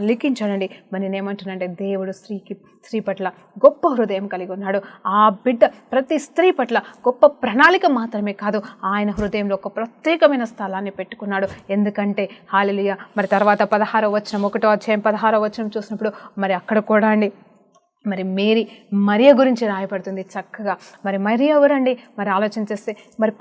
Speaker 1: లిఖించాడండి. మరి నేనేమంటున్నానంటే, దేవుడు స్త్రీ పట్ల గొప్ప హృదయం కలిగి ఉన్నాడు. ఆ బిడ్డ ప్రతి స్త్రీ పట్ల గొప్ప ప్రణాళిక మాత్రమే కాదు, ఆయన హృదయంలో ఒక ప్రత్యేకమైన స్థలాన్ని పెట్టుకున్నాడు. ఎందుకంటే హల్లెలూయా, మరి తర్వాత 16వ వచనం 1వ అధ్యాయం 16వ వచనం చూసినప్పుడు మరి అక్కడ కూడా అండి మరి మరియ గురించి రాయబడుతుంది చక్కగా. మరి మరియ ఎవరండి, మరి ఆలోచన చేస్తే మరి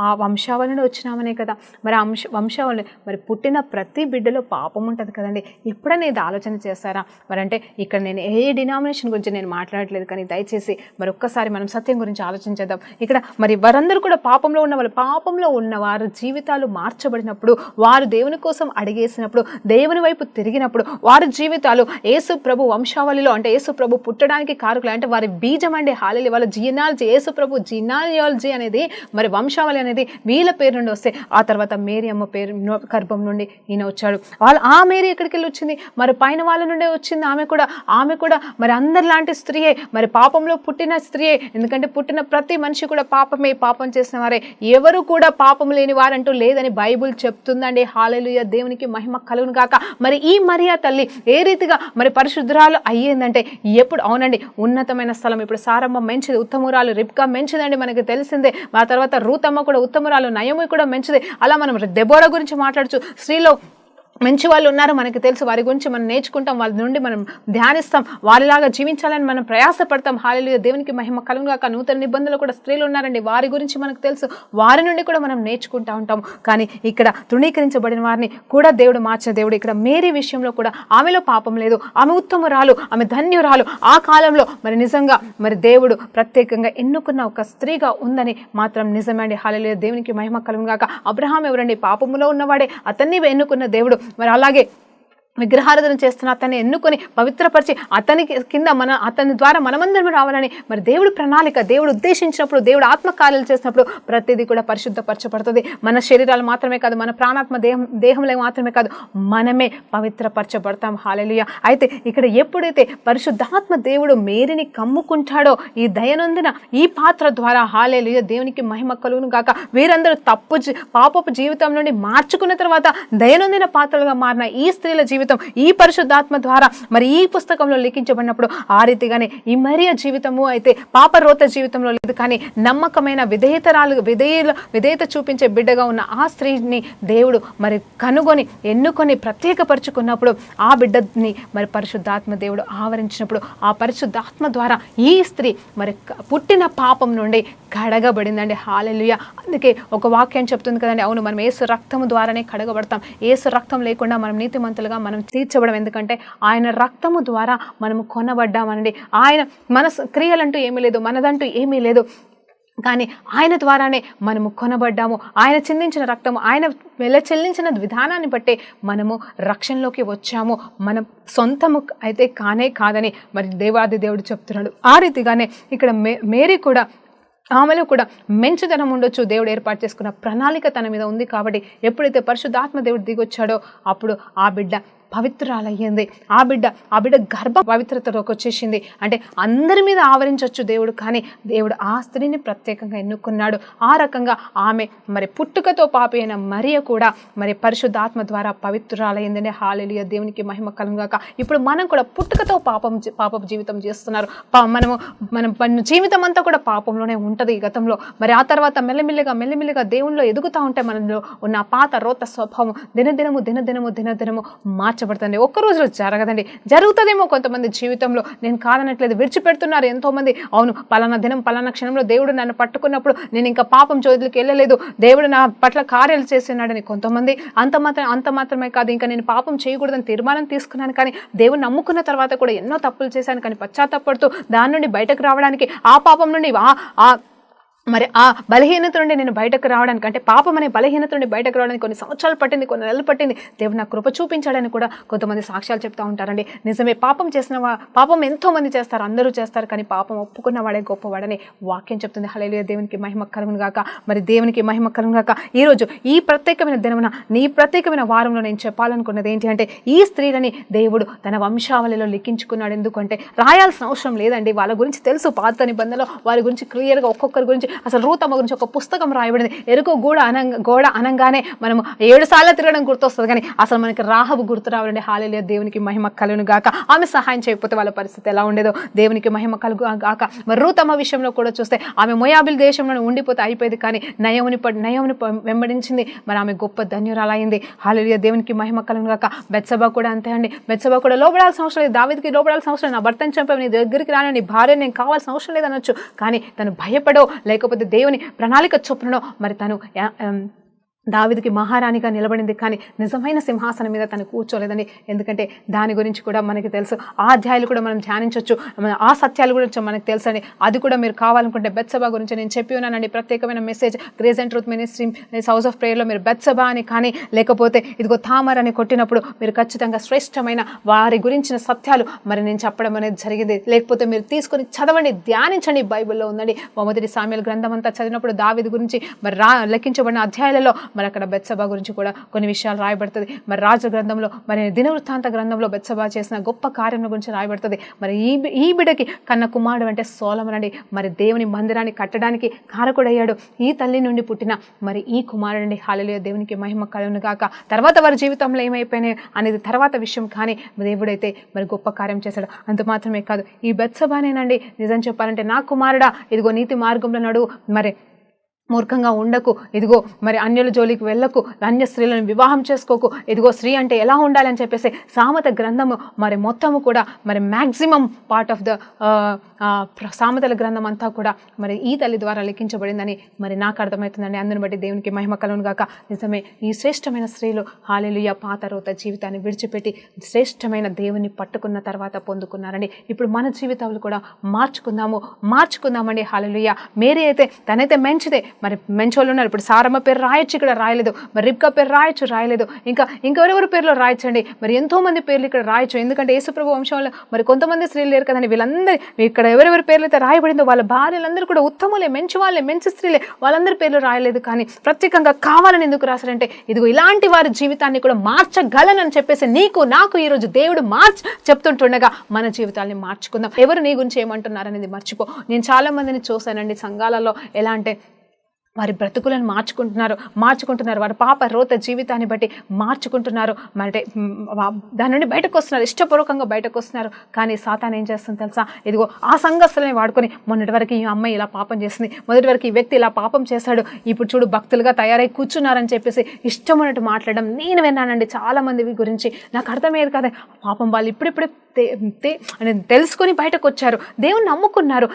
Speaker 1: ఆ వంశావళిని వచ్చినామనే కదా. మరి ఆ వంశావళి మరి పుట్టిన ప్రతి బిడ్డలో పాపం ఉంటుంది కదండి. ఎప్పుడైనా ఇది ఆలోచన చేస్తారా? మరి అంటే ఇక్కడ నేను ఏ డినామినేషన్ గురించి నేను మాట్లాడట్లేదు, కానీ దయచేసి మరి ఒక్కసారి మనం సత్యం గురించి ఆలోచించేద్దాం. ఇక్కడ మరి వారందరూ కూడా పాపంలో ఉన్న వాళ్ళు, పాపంలో ఉన్న వారి జీవితాలు మార్చబడినప్పుడు, వారు దేవుని కోసం అడిగేసినప్పుడు, దేవుని వైపు తిరిగినప్పుడు, వారి జీవితాలు యేసు ప్రభు వంశావళిలో, అంటే యేసు ప్రభు పుట్టడానికి కారకులు, అంటే వారి బీజం అండి. హల్లెలూయా, వాళ్ళ జియనాలజీ, యేసు ప్రభు జినాలజీ అనేది మరి వంశావళి అనేది వీళ్ళ పేరు నుండి వస్తే, ఆ తర్వాత మేరీ అమ్మ పేరు గర్భం నుండి ఈయన వచ్చాడు. ఆ మేరీ ఎక్కడికి వెళ్ళి వచ్చింది? మరి పైన వాళ్ళ నుండే వచ్చింది. ఆమె కూడా మరి అందరిలాంటి స్త్రీయే, మరి పాపంలో పుట్టిన స్త్రీయే. ఎందుకంటే పుట్టిన ప్రతి మనిషి కూడా పాపమే, పాపం చేసిన వారే, ఎవరు కూడా పాపం లేని వారంటూ లేదని బైబుల్ చెప్తుందండి. హల్లెలూయా, దేవునికి మహిమ కలుగును గాక. మరి ఈ మరియా తల్లి ఏ రీతిగా మరి పరిశుద్ధురాలు అయ్యిందంటే, ఎప్పుడు అవునండి, ఉన్నతమైన స్థలం. ఇప్పుడు సారమ్మ మంచిది, ఉత్తమురాలు, రిబ్కా మంచిదండి, మనకి తెలిసిందే. ఆ తర్వాత రూతమ్మ కూడా ఉత్తమురాలు, నయోమి కూడా మంచిదే. అలా మనం దెబోరా గురించి మాట్లాడచ్చు. స్త్రీలో మంచి వాళ్ళు ఉన్నారు, మనకి తెలుసు, వారి గురించి మనం నేర్చుకుంటాం, వాళ్ళ నుండి మనం ధ్యానిస్తాం, వారిలాగా జీవించాలని మనం ప్రయాసపడతాం. హల్లెలూయా, దేవునికి మహిమ కలుగును గాక. నూతన నిబంధనలు కూడా స్త్రీలు ఉన్నారండి, వారి గురించి మనకు తెలుసు, వారి నుండి కూడా మనం నేర్చుకుంటూ ఉంటాం. కానీ ఇక్కడ తృణీకరించబడిన వారిని కూడా దేవుడు మార్చిన దేవుడు. ఇక్కడ మేరీ విషయంలో కూడా ఆమెలో పాపం లేదు, ఆమె ఉత్తమురాలు, ఆమె ధన్యురాలు. ఆ కాలంలో మరి నిజంగా మరి దేవుడు ప్రత్యేకంగా ఎన్నుకున్న ఒక స్త్రీగా ఉందని మాత్రం నిజమండి. హల్లెలూయా, దేవునికి మహిమ కలుగును గాక. అబ్రహాం ఎవరండి? పాపములో ఉన్నవాడే, అతన్ని ఎన్నుకున్న దేవుడు. మరి అలాగే విగ్రహారాధన చేస్తున్న అతన్ని ఎన్నుకొని పవిత్రపరిచి అతని ద్వారా మనమందరం రావాలని మరి దేవుడు ప్రణాళిక, దేవుడు ఉద్దేశించినప్పుడు, దేవుడు ఆత్మకార్యాలు చేసినప్పుడు ప్రతిదీ కూడా పరిశుద్ధపరచబడుతుంది. మన శరీరాలు మాత్రమే కాదు, మన ప్రాణాత్మ దేహంలో మాత్రమే కాదు, మనమే పవిత్రపరచబడతాం. హల్లెలూయా. అయితే ఇక్కడ ఎప్పుడైతే పరిశుద్ధాత్మ దేవుడు మేరీని కమ్ముకుంటాడో ఈ దయనొందిన ఈ పాత్ర ద్వారా, హల్లెలూయా, దేవునికి మహిమ కలుగును గాక, వీరందరూ పాపపు జీవితం నుండి మార్చుకున్న తర్వాత దయనొందిన పాత్రలుగా మారిన ఈ స్త్రీల జీవితం ఈ పరిశుద్ధాత్మ ద్వారా మరి ఈ పుస్తకంలో లిఖించబడినప్పుడు ఆ రీతిగానే ఈ మరియ జీవితము అయితే పాపరోత జీవితంలో లేదు, కానీ నమ్మకమైన విధేయత చూపించే బిడ్డగా ఉన్న ఆ స్త్రీని దేవుడు మరి కనుగొని ఎన్నుకొని ప్రత్యేకపరుచుకున్నప్పుడు ఆ బిడ్డని మరి పరిశుద్ధాత్మ దేవుడు ఆవరించినప్పుడు ఆ పరిశుద్ధాత్మ ద్వారా ఈ స్త్రీ మరి పుట్టిన పాపం నుండి కడగబడిందండి. హల్లెలూయా. అందుకే ఒక వాక్యం చెప్తుంది కదండి, అవును మనం యేసు రక్తము ద్వారానే కడగబడతాం. యేసు రక్తం లేకుండా మనం నీతిమంతులుగా మనం తీర్చబడం, ఎందుకంటే ఆయన రక్తము ద్వారా మనము కొనబడ్డామనండి. ఆయన మన క్రియలంటూ ఏమీ లేదు, మనదంటూ ఏమీ లేదు, కానీ ఆయన ద్వారానే మనము కొనబడ్డాము. ఆయన చిందించిన రక్తము, ఆయన చెల్లించిన విధానాన్ని బట్టే మనము రక్షణలోకి వచ్చాము. మనం సొంతము అయితే కానే కాదని మరి దేవాది దేవుడు చెప్తున్నాడు. ఆ రీతిగానే ఇక్కడ మేరీ కూడా, ఆమెలో కూడా మంచితనం ఉండొచ్చు. దేవుడు ఏర్పాటు చేసుకున్న ప్రణాళిక తన మీద ఉంది కాబట్టి ఎప్పుడైతే పరిశుద్ధాత్మ దేవుడు దిగొచ్చాడో అప్పుడు ఆ బిడ్డ పవిత్రాలయ్యింది. ఆ బిడ్డ గర్భ పవిత్రతలోకి వచ్చేసింది. అంటే అందరి మీద ఆవరించవచ్చు దేవుడు, కానీ దేవుడు ఆ స్త్రీని ప్రత్యేకంగా ఎన్నుకున్నాడు. ఆ రకంగా ఆమె మరి పుట్టుకతో పాపి అయిన మరియ కూడా మరి పరిశుద్ధాత్మ ద్వారా పవిత్రాలయ్యిందని. హల్లెలూయా, దేవునికి మహిమ కలుగుగాక. ఇప్పుడు మనం కూడా పుట్టుకతో పాపపు జీవితం చేస్తున్నారు. మన జీవితం అంతా కూడా పాపంలోనే ఉంటుంది గతంలో. మరి ఆ తర్వాత మెల్లమెల్లిగా దేవునిలో ఎదుగుతూ ఉంటే మనలో ఉన్న పాత రోత స్వభావం దినదినము మార్చబడుతుంది. ఒక్క రోజులో జరగదండి, జరుగుతుందేమో కొంతమంది జీవితంలో, నేను కాదనట్లేదు. విడిచిపెడుతున్నారు ఎంతోమంది. అవును, పలానా దినం పలానా క్షణంలో దేవుడు నన్ను పట్టుకున్నప్పుడు నేను ఇంకా పాపం జోలికి వెళ్ళలేదు, దేవుడు నా పట్ల కార్యాలు చేస్తున్నాడని కొంతమంది. అంత మాత్రమే కాదు, ఇంకా నేను పాపం చేయకూడదని తీర్మానం తీసుకున్నాను, కానీ దేవుడు నమ్ముకున్న తర్వాత కూడా ఎన్నో తప్పులు చేశాను, కానీ పశ్చాత్తాపడుతూ దాని నుండి బయటకు రావడానికి, ఆ పాపం నుండి మరి ఆ బలహీనత నుండి నేను బయటకు రావడానికి, అంటే పాపం అనే బలహీనత నుండి బయటకు రావడానికి కొన్ని సంవత్సరాలు పట్టింది, కొన్ని నెలలు పట్టింది. దేవుడు నాకు కృప చూపించాడని కూడా కొంతమంది సాక్ష్యాలు చెప్తూ ఉంటారండి. నిజమే, పాపం ఎంతో మంది చేస్తారు, అందరూ చేస్తారు, కానీ పాపం ఒప్పుకున్న వాడే గొప్పవాడని వాక్యం చెప్తుంది. హల్లెలూయా, దేవునికి మహిమ కలుగును గాక. మరి దేవునికి మహిమ కలుగును గాక. ఈరోజు ఈ ప్రత్యేకమైన దినమున, నీ ప్రత్యేకమైన వారంలో నేను చెప్పాలనుకున్నది ఏంటి అంటే, ఈ స్త్రీలని దేవుడు తన వంశావళిలో లిఖించుకున్నాడు. ఎందుకంటే రాయాల్సిన అవసరం లేదండి, వాళ్ళ గురించి తెలుసు. పాత నిబంధనలో వారి గురించి క్లియర్గా ఒక్కొక్కరి గురించి, అసలు రూతమ్మ గురించి ఒక పుస్తకం రాయబడింది. ఎరుకో గోడ అనగానే మనము 7 సార్లు తిరగడం గుర్తొస్తుంది, కానీ అసలు మనకి రాహబు గుర్తు రావాలండి. హల్లెలూయా, దేవునికి మహిమ కలుగును గాక. ఆమె సహాయం చేయకపోతే వాళ్ళ పరిస్థితి ఎలా ఉండేదో దేవునికి మహిమ కలుగు గాక. మరి రూతమ్మ విషయంలో కూడా చూస్తే ఆమె మోయాబిల్ దేశంలో ఉండిపోతే అయిపోయింది, కానీ నయముని వెంబడించింది. మరి ఆమె గొప్ప ధన్యురాలైంది. హల్లెలూయా, దేవునికి మహిమ కలుగును గాక. బెత్సెబా కూడా అంతే అండి. బెత్సెబా కూడా లోబడాల్సిన అవసరం లేదు, దావీదుకి లోబడాల్సిన అవసరం లేదు. నా భర్తను చంపావు, నీ దగ్గరికి రాను, నీ భార్య నేను కావాల్సిన అవసరం లేదనొచ్చు, కానీ తను భయపడో లేకపోతే దేవుని ప్రణాళిక చొప్పునో మరి తను దావీదుకి మహారాణిగా నిలబడింది, కానీ నిజమైన సింహాసనం మీద తను కూర్చోలేదండి. ఎందుకంటే దాని గురించి కూడా మనకి తెలుసు, ఆ అధ్యాయాలు కూడా మనం ధ్యానించవచ్చు, ఆ సత్యాలు గురించి మనకు తెలుసు అండి. అది కూడా మీరు కావాలనుకుంటే బెత్సెబా గురించి నేను చెప్పి ఉన్నానండి. ప్రత్యేకమైన message grace and truth ministry house of ప్రేయర్లో మీరు బెత్సెబా అని కానీ లేకపోతే ఇదిగో తామర్ అని కొట్టినప్పుడు మీరు ఖచ్చితంగా శ్రేష్టమైన వారి గురించిన సత్యాలు మరి నేను చెప్పడం అనేది జరిగింది. లేకపోతే మీరు తీసుకొని చదవండి, ధ్యానించండి, బైబిల్లో ఉందండి. మొదటి సామ్యుయేలు గ్రంథం అంతా చదివినప్పుడు దావీదు గురించి మరి లెక్కించబడిన అధ్యాయాలలో మరి అక్కడ బెత్సెబా గురించి కూడా కొన్ని విషయాలు రాయబడుతుంది. మరి రాజు గ్రంథంలో, మరి దినవృత్తాంత గ్రంథంలో బెత్సెబా చేసిన గొప్ప కార్యం గురించి రాయబడుతుంది. మరి ఈ బిడ్డకి కన్న కుమారుడు అంటే సొలొమోను అండి. మరి దేవుని మందిరాన్ని కట్టడానికి కారకుడయ్యాడు ఈ తల్లి నుండి పుట్టిన మరి ఈ కుమారుడు. హల్లెలూయా, దేవునికి మహిమ కలుగును గాక. తర్వాత వారి జీవితంలో ఏమైపోయినాయి అనేది తర్వాత విషయం, కానీ దేవుడైతే మరి గొప్ప కార్యం చేశాడు. అంత మాత్రమే కాదు, ఈ బెత్సెబానేనండి నిజం చెప్పాలంటే, నా కుమారుడా ఇదిగో నీతి మార్గంలో నడు, మరి మూర్ఖంగా ఉండకు, ఇదిగో మరి అన్యుల జోలికి వెళ్ళకు, అన్య స్త్రీలను వివాహం చేసుకోకు, ఇదిగో స్త్రీ అంటే ఎలా ఉండాలని చెప్పేసి సామెత గ్రంథము మరి మొత్తము కూడా మరి మ్యాక్సిమం పార్ట్ ఆఫ్ ద సామెతల గ్రంథం అంతా కూడా మరి ఈ తల్లి ద్వారా లిఖించబడిందని మరి నాకు అర్థమవుతుందండి. అందుని బట్టి దేవునికి మహిమ కలుగును గాక. నిజమే, ఈ శ్రేష్టమైన స్త్రీలు హల్లెలూయా పాత రోత జీవితాన్ని విడిచిపెట్టి శ్రేష్టమైన దేవుని పట్టుకున్న తర్వాత పొందుకున్నారండి. ఇప్పుడు మన జీవితాలు కూడా మార్చుకుందామండి. హల్లెలూయా, మేరీ అయితే తనైతే మంచిదే, మరి మంచోళ్ళు ఉన్నారు. ఇప్పుడు సారమ్మ పేరు రాయొచ్చు, ఇక్కడ రాయలేదు. మరి రిబ్కా పేరు రాయలేదు. ఇంకెవరెవరి పేర్లో రాయొచ్చండి. మరి ఎంతోమంది పేర్లు ఇక్కడ రాయొచ్చు. ఎందుకంటే యేసుప్రభు వంశంలో మరి కొంతమంది స్త్రీలు లేరు కదండి. వీళ్ళందరూ ఇక్కడ ఎవరెవరి పేర్లు అయితే రాయబడిందో వాళ్ళ భార్యలందరూ కూడా ఉత్తములే, మంచి వాళ్ళే, మంచి స్త్రీలే. వాళ్ళందరి పేర్లు రాయలేదు. కానీ ప్రత్యేకంగా కావాలని ఎందుకు రాశారంటే ఇదిగో ఇలాంటి వారి జీవితాన్ని కూడా మార్చగలనని చెప్పేసి నీకు నాకు ఈరోజు దేవుడు చెప్తుంటుండగా మన జీవితాన్ని మార్చుకుందాం. ఎవరు నీ గురించి ఏమంటున్నారనేది మర్చిపో. నేను చాలా మందిని చూశానండి సంఘాలలో. ఎలా అంటే వారి బ్రతుకులను మార్చుకుంటున్నారు. వారి పాప రోత జీవితాన్ని బట్టి మార్చుకుంటున్నారు. అంటే దాని నుండి బయటకు వస్తున్నారు, ఇష్టపూర్వకంగా బయటకు వస్తున్నారు. కానీ సాతాను ఏం చేస్తుంది తెలుసా? ఇదిగో ఆ సంఘస్థులని వాడుకొని మొన్నటి వరకు ఈ అమ్మాయి ఇలా పాపం చేసింది, మొదటి వరకు ఈ వ్యక్తి ఇలా పాపం చేశాడు, ఇప్పుడు చూడు భక్తులుగా తయారై కూర్చున్నారని చెప్పేసి ఇష్టమైనట్టు మాట్లాడడం నేను విన్నానండి చాలా మంది గురించి. నాకు అర్థమయ్యేది కదా, పాపం వాళ్ళు ఇప్పుడిప్పుడే తెలుసుకొని బయటకు వచ్చారు, దేవుని నమ్ముకున్నారు.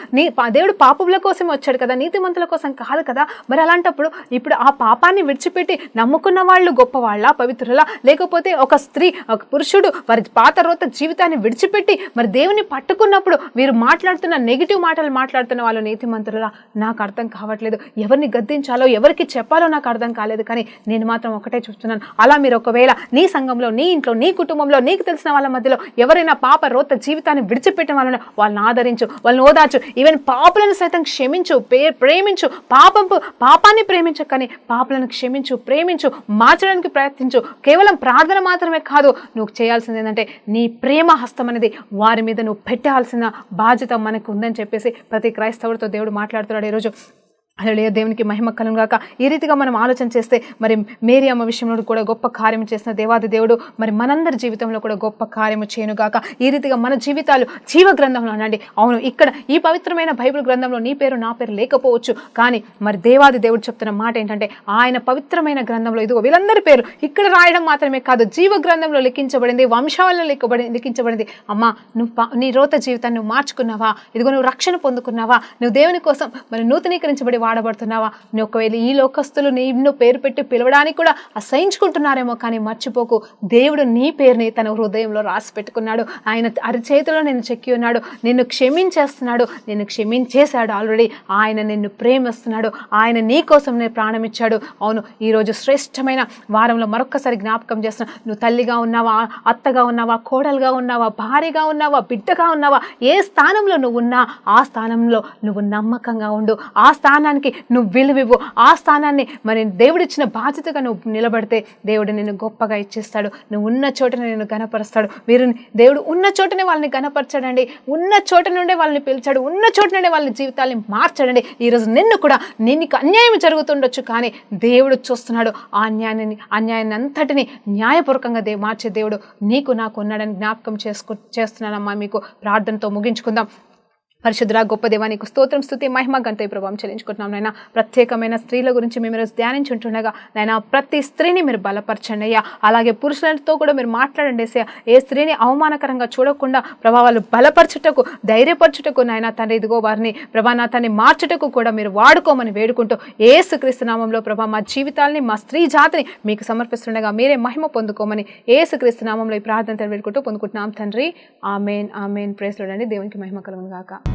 Speaker 1: దేవుడు పాపుల కోసం వచ్చాడు కదా, నీతిమంతుల కోసం కాదు కదా. మరి అలాంటప్పుడు ఇప్పుడు ఆ పాపాన్ని విడిచిపెట్టి నమ్ముకున్న వాళ్ళు గొప్పవాళ్ళ, పవిత్రులా? లేకపోతే ఒక స్త్రీ, ఒక పురుషుడు వారి పాత రోత జీవితాన్ని విడిచిపెట్టి మరి దేవుని పట్టుకున్నప్పుడు వీరు మాట్లాడుతున్న నెగిటివ్ మాటలు మాట్లాడుతున్న వాళ్ళు నీతిమంతులా? నాకు అర్థం కావట్లేదు. ఎవరిని గద్దించాలో ఎవరికి చెప్పాలో నాకు అర్థం కాలేదు. కానీ నేను మాత్రం ఒకటే చూస్తున్నాను, అలా మీరు ఒకవేళ నీ సంఘంలో, నీ ఇంట్లో, నీ కుటుంబంలో, నీకు తెలిసిన వాళ్ళ మధ్యలో ఎవరైనా పాప రోత జీవితాన్ని విడిచిపెట్టిన వాళ్ళని ఆదరించు, వాళ్ళని ఓదార్చు. ఈవెన్ పాపులను సైతం క్షమించు, ప్రేమించు. పాపాన్ని ప్రేమించు, కానీ పాపులను క్షమించు, ప్రేమించు, మార్చడానికి ప్రయత్నించు. కేవలం ప్రార్థన మాత్రమే కాదు, నువ్వు చేయాల్సింది ఏంటంటే నీ ప్రేమ హస్తం అనేది వారి మీద నువ్వు పెట్టాల్సిన బాధ్యత మనకు ఉందని చెప్పేసి ప్రతి క్రైస్తవుడితో దేవుడు మాట్లాడుతున్నాడు ఈరోజు. హల్లెలూయా, దేవునికి మహిమ కలుగును గాక. ఈ రీతిగా మనం ఆలోచన చేస్తే మరి మేరీ అమ్మ విషయంలో కూడా గొప్ప కార్యం చేసిన దేవాది దేవుడు మరి మనందరి జీవితంలో కూడా గొప్ప కార్యము చేయను గాక. ఈ రీతిగా మన జీవితాలు జీవ గ్రంథంలో అనండి. అవును, ఇక్కడ ఈ పవిత్రమైన బైబిల్ గ్రంథంలో నీ పేరు నా పేరు లేకపోవచ్చు, కానీ మరి దేవాది దేవుడు చెప్తున్న మాట ఏంటంటే ఆయన పవిత్రమైన గ్రంథంలో ఇదిగో వీళ్ళందరి పేరు ఇక్కడ రాయడం మాత్రమే కాదు, జీవ గ్రంథంలో లిఖించబడింది, వంశావళిలో లిఖించబడింది. అమ్మా, నీ రోత జీవితాన్ని నువ్వు మార్చుకున్నావా? ఇదిగో నువ్వు రక్షణ పొందుకున్నావా? నువ్వు దేవుని కోసం మరి నూతనీకరించబడి వాడబడుతున్నావా? నువ్వు ఒకవేళ ఈ లోకస్తులు నిన్ను పేరు పెట్టి పిలవడానికి కూడా అసహించుకుంటున్నారేమో, కానీ మర్చిపోకు, దేవుడు నీ పేరుని తన హృదయంలో రాసి పెట్టుకున్నాడు. ఆయన అరిచేతిలో నిన్ను చెక్కి ఉన్నాడు, నిన్ను క్షమించేస్తున్నాడు, నిన్ను క్షమించేశాడు ఆల్రెడీ. ఆయన నిన్ను ప్రేమిస్తున్నాడు, ఆయన నీ కోసం నేను ప్రాణం ఇచ్చాడు. అవును, ఈరోజు శ్రేష్టమైన వారంలో మరొక్కసారి జ్ఞాపకం చేస్తున్నా. నువ్వు తల్లిగా ఉన్నావా, అత్తగా ఉన్నావా, కోడలుగా ఉన్నావా, భార్యగా ఉన్నావా, బిడ్డగా ఉన్నావా, ఏ స్థానంలో నువ్వు ఉన్నా ఆ స్థానంలో నువ్వు నమ్మకంగా ఉండు. ఆ స్థానానికి నువ్వు విలువివ్వు. ఆ స్థానాన్ని మరి దేవుడిచ్చిన బాధ్యతగా నువ్వు నిలబడితే దేవుడు నిన్ను గొప్పగా ఇచ్చేస్తాడు. నువ్వు ఉన్న చోటనే నిన్ను గణపరుస్తాడు. దేవుడు ఉన్న చోటనే వాళ్ళని గణపరచాడండి, ఉన్న చోట నుండే వాళ్ళని పిలిచాడు, ఉన్న చోట నుండే వాళ్ళ జీవితాన్ని మార్చాడండి. ఈరోజు నీకు అన్యాయం జరుగుతుండొచ్చు, కానీ దేవుడు చూస్తున్నాడు. ఆ అన్యాయాన్ని అంతటిని న్యాయపూర్వకంగా మార్చే దేవుడు నీకు నాకు ఉన్నాడని జ్ఞాపకం చేస్తున్నానమ్మా. మీకు ప్రార్థనతో ముగించుకుందాం. పరిశుద్ధుడా గొప్ప దేవానికి స్తోత్రం, స్తుతి, మహిమ, ఘనత, ప్రభావం చెల్లించుకుంటున్నాం నాయన. ప్రత్యేకమైన స్త్రీల గురించి మేము ఈరోజు ధ్యానించుంటుండగా నాయన ప్రతి స్త్రీని మీరు బలపరచండి అయ్యా. అలాగే పురుషులతో కూడా మీరు మాట్లాడండి అయ్యా. ఏ స్త్రీని అవమానకరంగా చూడకుండా ప్రభావాలు బలపరచుటకు, ధైర్యపరచుటకు నాయన తండ్రి ఇదిగో వారిని ప్రభా నా తండ్రి మార్చుటకు కూడా మీరు వాడుకోమని వేడుకుంటూ యేసుక్రీస్తు నామంలో ప్రభా మా జీవితాలని, మా స్త్రీ జాతిని మీకు సమర్పిస్తుండగా మీరే మహిమ పొందుకోమని యేసుక్రీస్తు నామంలో ఈ ప్రార్థన వేడుకుంటూ పొందుకుంటున్నాం తండ్రి. ఆమేన్, ఆమేన్. ప్రైజ్ లార్డ్ అండి. దేవునికి మహిమ కలుగును గాక.